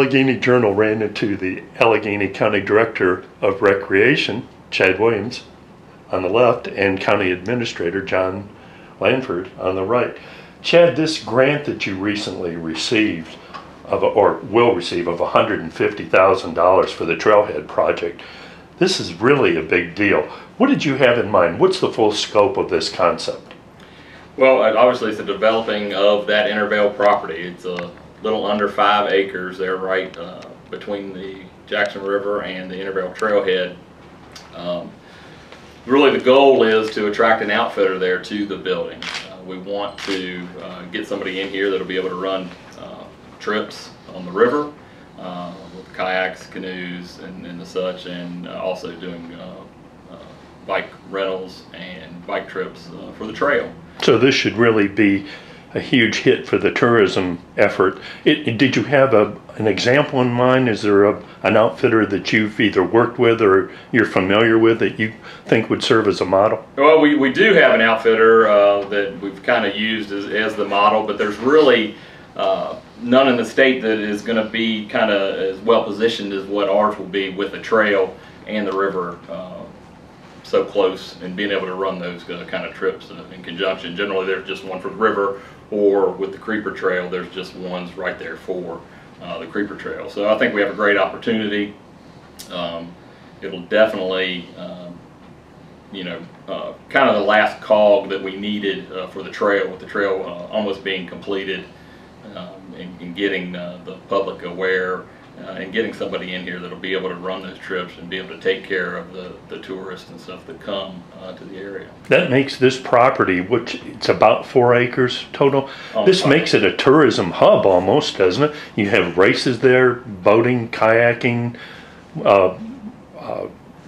Alleghany Journal ran into the Alleghany County Director of Recreation, Chad Williams, on the left, and County Administrator Jon Lanford on the right. Chad, this grant that you recently received, or will receive, of $150,000 for the trailhead project, this is really a big deal. What did you have in mind? What's the full scope of this concept? Well, obviously it's the developing of that Intervale property. It's a little under 5 acres there, right between the Jackson River and the Intervale trailhead. Really the goal is to attract an outfitter there to the building. We want to get somebody in here that'll be able to run trips on the river with kayaks, canoes, and the such, and also doing bike rentals and bike trips for the trail. So this should really be a huge hit for the tourism effort. Did you have an example in mind? Is there an outfitter that you've either worked with or you're familiar with that you think would serve as a model? Well, we do have an outfitter that we've kind of used as the model, but there's really none in the state that is going to be kind of as well positioned as what ours will be, with the trail and the river so close, and being able to run those kind of trips in conjunction. Generally there's just one for the river, or with the creeper trail there's just ones right there for the creeper trail. So I think we have a great opportunity. It'll definitely kind of the last cog that we needed for the trail, with the trail almost being completed, and getting the public aware, and getting somebody in here that'll be able to run those trips and be able to take care of the tourists and stuff that come to the area. That makes this property, which it's about 4 acres total, this makes it a tourism hub almost, doesn't it? You have races there, boating, kayaking,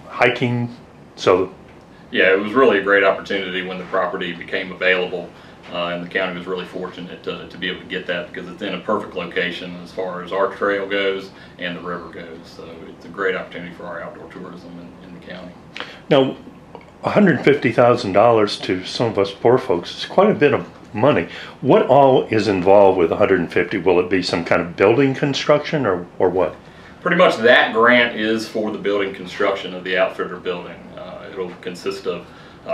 hiking. So yeah, it was really a great opportunity when the property became available. And the county was really fortunate to be able to get that, because it's in a perfect location as far as our trail goes and the river goes. So it's a great opportunity for our outdoor tourism in the county. Now, $150,000 to some of us poor folks is quite a bit of money. What all is involved with $150,000? Will it be some kind of building construction or what? Pretty much that grant is for the building construction of the outfitter building. It'll consist of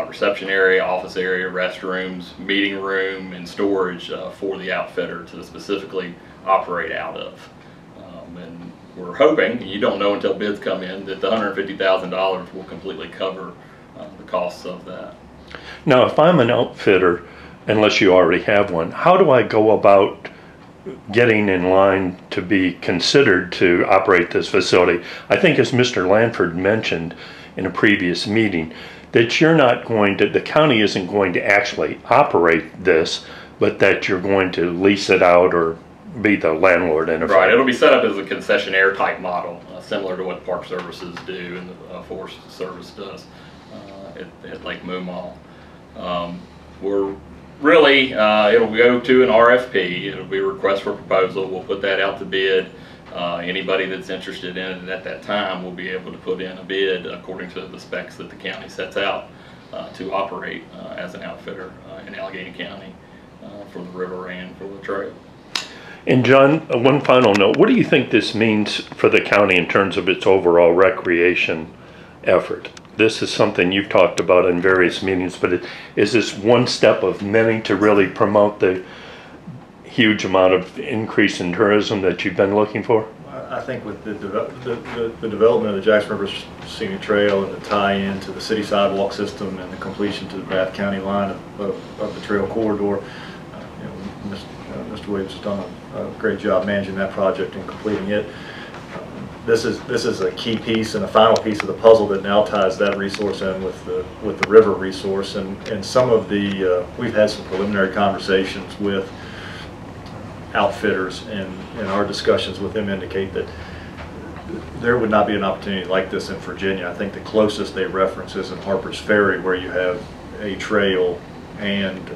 reception area, office area, restrooms, meeting room, and storage for the outfitter to specifically operate out of. And we're hoping, you don't know until bids come in, that the $150,000 will completely cover the costs of that. Now, if I'm an outfitter, unless you already have one, how do I go about getting in line to be considered to operate this facility? I think, as Mr. Lanford mentioned in a previous meeting, that you're not going to, the county isn't going to actually operate this, but that you're going to lease it out or be the landlord in effect. Right, it'll be set up as a concessionaire type model, similar to what Park Services do and the Forest Service does at Lake Moomaw. We're really, it'll go to an RFP, it'll be a request for proposal, we'll put that out to bid. Anybody that's interested in it at that time will be able to put in a bid according to the specs that the county sets out to operate as an outfitter in Alleghany County for the river and for the trail. And John, one final note, what do you think this means for the county in terms of its overall recreation effort? This is something you've talked about in various meetings, but is this one step of many to really promote the huge amount of increase in tourism that you've been looking for? I think with the development of the Jackson River Scenic Trail and the tie-in to the city sidewalk system and the completion to the Bath County line of the trail corridor, Mr. Williams has done a great job managing that project and completing it. This is a key piece and a final piece of the puzzle that now ties that resource in with the river resource, and some of the we've had some preliminary conversations with outfitters, and our discussions with them indicate that there would not be an opportunity like this in Virginia. I think the closest they reference is in Harper's Ferry, where you have a trail and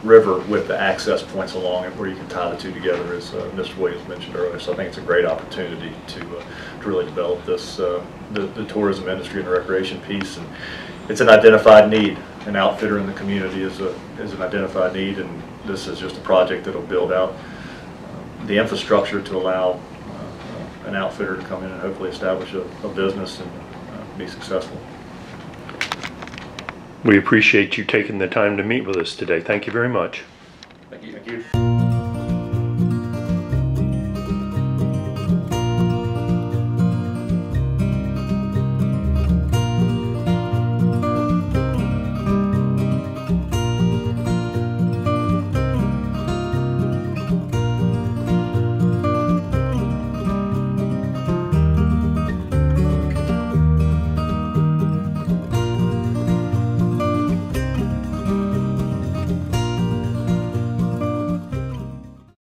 river with the access points along it where you can tie the two together, as Mr. Williams mentioned earlier. So I think it's a great opportunity to really develop this the tourism industry and the recreation piece, and it's an identified need. An outfitter in the community is an identified need, and this is just a project that will build out the infrastructure to allow an outfitter to come in and hopefully establish a business and be successful. We appreciate you taking the time to meet with us today. Thank you very much. Thank you.